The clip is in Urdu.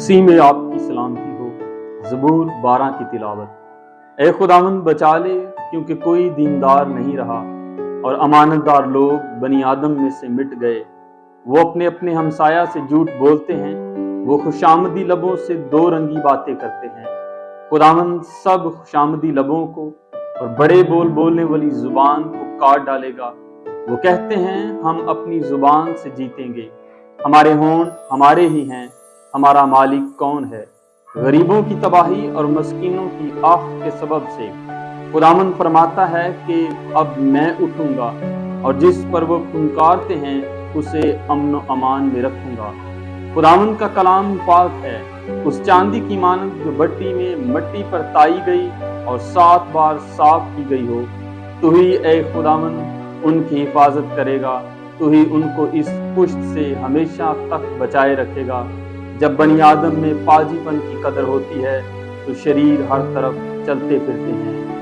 مسیح میں آپ کی سلامتی ہو۔ زبور 12 کی تلاوت۔ اے خداوند بچا لے، کیونکہ کوئی دیندار نہیں رہا اور امانت دار لوگ بنی آدم میں سے مٹ گئے۔ وہ اپنے اپنے ہمسایہ سے جھوٹ بولتے ہیں، وہ خوشامدی لبوں سے دو رنگی باتیں کرتے ہیں۔ خداوند سب خوشامدی لبوں کو اور بڑے بول بولنے والی زبان کو کاٹ ڈالے گا۔ وہ کہتے ہیں ہم اپنی زبان سے جیتیں گے، ہمارے ہونٹ ہمارے ہی ہیں، ہمارا مالک کون ہے؟ غریبوں کی تباہی اور مسکینوں کی آفت کے سبب سے خداوند فرماتا ہے کہ اب میں اٹھوں گا اور جس پر وہ پھنکارتے ہیں اسے امن و امان میں رکھوں گا۔ خداوند کا کلام پاک ہے، اس چاندی کی مانند جو بٹی میں مٹی پر تائی گئی اور 7 بار صاف کی گئی ہو۔ تو ہی اے خداوند ان کی حفاظت کرے گا، تو ہی ان کو اس پشت سے ہمیشہ تک بچائے رکھے گا۔ جب بنی آدم میں فاجی پن کی قدر ہوتی ہے تو شریر ہر طرف چلتے پھرتے ہیں۔